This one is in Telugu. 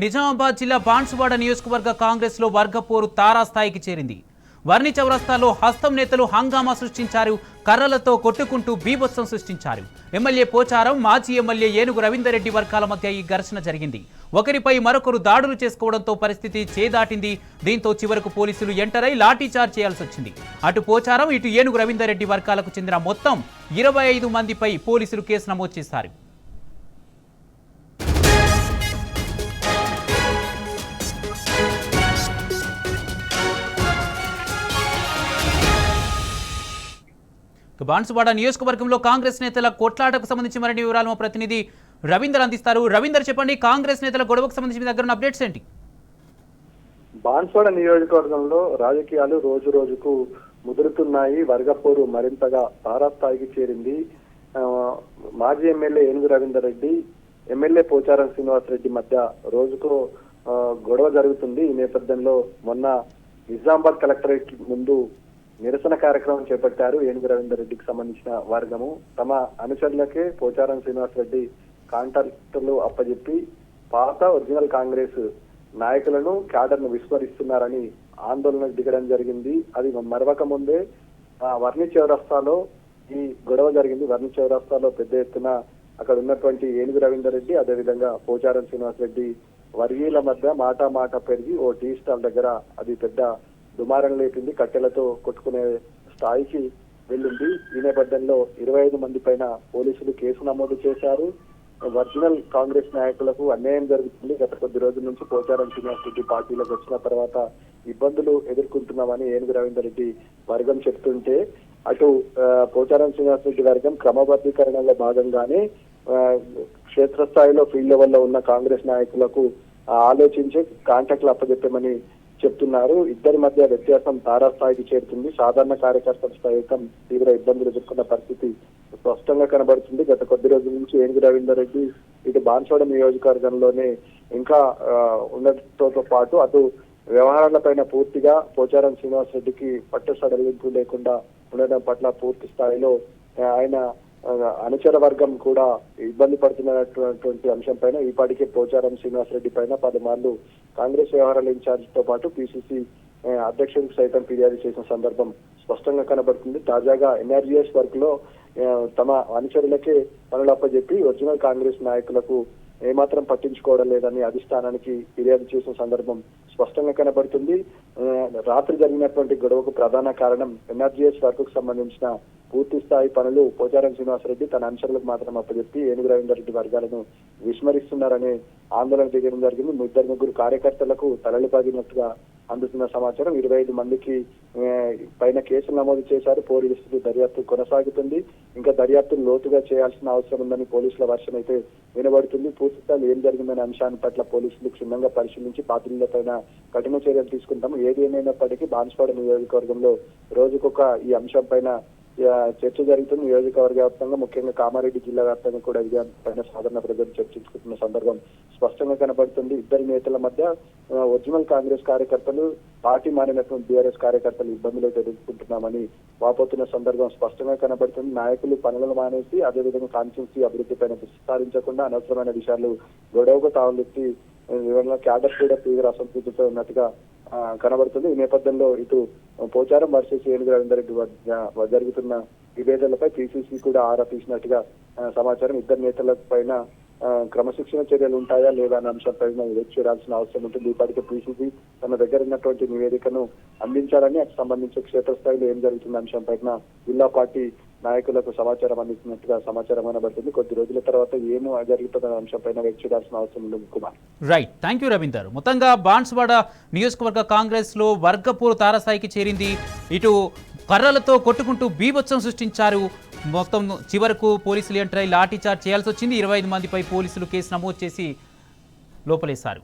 నిజామాబాద్ జిల్లా బాన్సువాడ నియోజకవర్గ కాంగ్రెస్ లో వర్గపోరు తారాస్థాయికి చేరింది. వర్ణి చౌరస్తాలో హస్తం నేతలు హంగామా సృష్టించారు. కర్రలతో కొట్టుకుంటూ బీభత్సం సృష్టించారు. ఎమ్మెల్యే పోచారం, మాజీ ఎమ్మెల్యే ఏనుగు రవీందర్ రెడ్డి వర్గాల మధ్య ఈ ఘర్షణ జరిగింది. ఒకరిపై మరొకరు దాడులు చేసుకోవడంతో పరిస్థితి చేదాటింది. దీంతో చివరకు పోలీసులు ఎంటర్ అయి లాఠీచార్జ్ చేయాల్సి వచ్చింది. అటు పోచారం, ఇటు ఏనుగు రవీందర్ రెడ్డి వర్గాలకు చెందిన మొత్తం 25 మందిపై పోలీసులు కేసు నమోదు చేశారు. బాన్సువాడ నియోజకవర్గంలో కాంగ్రెస్ నేతల కొట్లాటకు సంబంధించి మరిన్ని వివరాలు మా ప్రతినిధి రవీందర్ అందిస్తారు. రవీందర్, చెప్పండి, కాంగ్రెస్ నేతల గొడవకు సంబంధించి మీ దగ్గర ఉన్న అప్డేట్స్ ఏంటి? బాన్సువాడ నియోజకవర్గంలో రాజకీయాలు రోజు రోజుకు ముదురుతున్నాయి. వర్గపోరు మరింతగా తారాస్థాయికి చేరింది. మాజీ ఎమ్మెల్యే ఏనుగు రవీందర్ రెడ్డి, ఎమ్మెల్యే పోచారం శ్రీనివాస్ రెడ్డి మధ్య రోజుకు గొడవ జరుగుతుంది. ఈ నేపథ్యంలో మొన్న నిజామాబాద్ కలెక్టరేట్ ముందు నిరసన కార్యక్రమం చేపట్టారు. ఏనుగు రవీందర్ రెడ్డికి సంబంధించిన వర్గము తమ అనుచరులకే పోచారం శ్రీనివాస్ రెడ్డి కాంట్రాక్టర్లు అప్పచెప్పి పాత ఒరిజినల్ కాంగ్రెస్ నాయకులను క్యాడర్ను విస్మరిస్తున్నారని ఆందోళనకు దిగడం జరిగింది. అది మరవక ముందే వర్ణి చౌరస్తాలో ఈ గొడవ జరిగింది. వర్ణి చౌరస్తాలో పెద్ద ఎత్తున అక్కడ ఉన్నటువంటి ఏనుగు రవీందర్ రెడ్డి, అదేవిధంగా పోచారం శ్రీనివాస్ రెడ్డి వర్గీయుల మధ్య మాట పెరిగి ఓ టీ స్టాల్ దగ్గర అది పెద్ద దుమారం లేపింది. కట్టెలతో కొట్టుకునే స్థాయికి వెళ్ళింది. ఈ నేపథ్యంలో 25 మంది పైన పోలీసులు కేసు నమోదు చేశారు. ఒరిజినల్ కాంగ్రెస్ నాయకులకు అన్యాయం జరుగుతుంది. గత కొద్ది రోజుల నుంచి పోచారం శ్రీనివాస్ రెడ్డి పార్టీలోకి వచ్చిన తర్వాత ఇబ్బందులు ఎదుర్కొంటున్నామని ఏనుగు రవీందర్ రెడ్డి వర్గం చెప్తుంటే, అటు పోచారం శ్రీనివాస్ రెడ్డి వర్గం క్రమబద్ధీకరణలో భాగంగానే క్షేత్రస్థాయిలో ఫీల్డ్ లెవెల్లో ఉన్న కాంగ్రెస్ నాయకులకు ఆలోచించి కాంటాక్ట్లు అప్పచెప్పామని చెప్తున్నారు. ఇద్దరి మధ్య వ్యత్యాసం తారాస్థాయికి చేరుతుంది. సాధారణ కార్యకర్తల సైతం తీవ్ర ఇబ్బందులు ఎదుర్కొన్న పరిస్థితి స్పష్టంగా కనబడుతుంది. గత కొద్ది రోజుల నుంచి ఏనుగు రవీందర్ రెడ్డి ఇటు బాన్సువాడ నియోజకవర్గంలోనే ఇంకా ఉండటంతో పాటు అటు వ్యవహారాలపైన పూర్తిగా పోచారం శ్రీనివాస్ రెడ్డికి పట్టు సడలింపు లేకుండా ఉండడం పట్ల పూర్తి స్థాయిలో ఆయన అనుచర వర్గం కూడా ఇబ్బంది పడుతున్నటువంటి అంశం పైన ఈపాటికే పోచారం శ్రీనివాస్ రెడ్డి పైన పలుమార్లు కాంగ్రెస్ వ్యవహారాల ఇన్ఛార్జ్ తో పాటు పిసిసి అధ్యక్షుడికి సైతం ఫిర్యాదు చేసిన సందర్భం స్పష్టంగా కనబడుతుంది. తాజాగా ఎన్ఆర్జీఎస్ వర్క్ లో తమ అనుచరులకే పనులు అప్పచెప్పి ఒరిజినల్ కాంగ్రెస్ నాయకులకు ఏమాత్రం పట్టించుకోవడం లేదని అధిష్టానానికి ఫిర్యాదు చేసిన సందర్భం స్పష్టంగా కనబడుతుంది. రాత్రి జరిగినటువంటి గొడవకు ప్రధాన కారణం ఎన్ఆర్జీఎస్ వర్క్ కు సంబంధించిన పూర్తి స్థాయి పనులు పోచారం శ్రీనివాస్ రెడ్డి తన అనుచరులకు మాత్రం అప్పచెప్పి ఏనుగు రవీందర్ రెడ్డి వర్గాలను విస్మరిస్తున్నారనే ఆందోళన దిగడం జరిగింది. ముగ్గురు కార్యకర్తలకు తలలిపాగినట్టుగా అందుతున్న సమాచారం. 25 మందికి పైన కేసులు నమోదు చేశారు. పోలీసులు దర్యాప్తు కొనసాగుతుంది. ఇంకా దర్యాప్తును లోతుగా చేయాల్సిన అవసరం ఉందని పోలీసుల వర్షన్ అయితే వినబడుతుంది. పూర్తిస్థాయిలో ఏం జరిగిందనే అంశాన్ని పట్ల పోలీసులు క్షుణ్ణంగా పరిశీలించి బాధ్యుల పైన కఠిన చర్యలు తీసుకుంటాము. ఏది ఏమైనప్పటికీ బాన్సువాడ నియోజకవర్గంలో రోజుకొక ఈ అంశం పైన చర్చ జరుగుతుంది. నియోజకవర్గ వ్యాప్తంగా, ముఖ్యంగా కామారెడ్డి జిల్లా వ్యాప్తంగా కూడా ఇది పైన సాధారణ ప్రజలు చర్చించుకుంటున్న సందర్భం స్పష్టంగా కనబడుతుంది. ఇద్దరి నేతల మధ్య ఒరిజినల్ కాంగ్రెస్ కార్యకర్తలు, పార్టీ మారినటువంటి బీఆర్ఎస్ కార్యకర్తలు ఇబ్బందులు ఎదుర్కొంటున్నామని వాపోతున్న సందర్భం స్పష్టంగా కనబడుతుంది. నాయకులు పనులను మానేసి అదేవిధంగా కాన్స్టిట్యూన్సీ అభివృద్ధి పైన విస్తరించకుండా అనవసరమైన విషయాలు గొడవకు తావలెత్తి క్యాడర్ కూడా తీవ్ర అసంతృప్తితో ఉన్నట్టుగా కనబడుతుంది. ఈ నేపథ్యంలో ఇటు పోచారం వర్సెస్ ఏనుగు రవీందర్ రెడ్డి జరుగుతున్న విభేదాలపై పిసిసి కూడా ఆరా తీసినట్టుగా సమాచారం. ఇద్దరు నేతల పైన క్రమశిక్షణ చర్యలు ఉంటాయా లేదా అనే అంశంపై వేచి చూడాల్సిన అవసరం ఉంటుంది. ఇప్పటికే పిసిసి తన దగ్గర ఉన్నటువంటి నివేదికను అందించాలని అటు సంబంధించి క్షేత్రస్థాయిలో ఏం జరుగుతున్న అంశం పైన జిల్లా పార్టీ నాయకులకు సమాచారం అందిస్తున్నట్టుగా సమాచారం కనబడుతుంది. కొద్ది రోజుల తర్వాత ఏమో జరుగుతున్న అంశం పైన వేచి చూడాల్సిన అవసరం ఉంది. Kumar, right, thank you Ravinder. మొత్తంగా బాన్సువాడ నియోజకవర్గ కాంగ్రెస్ లో వర్గపోరు తారాస్థాయికి చేరింది. ఇటు కర్రలతో కొట్టుకుంటూ బీభత్సం సృష్టించారు. మొత్తం చివరకు పోలీసులు ఎంటర్ అయి లాఠీచార్జ్ చేయాల్సి వచ్చింది. 25 మందిపై పోలీసులు కేసు నమోదు చేసి లోపలేశారు.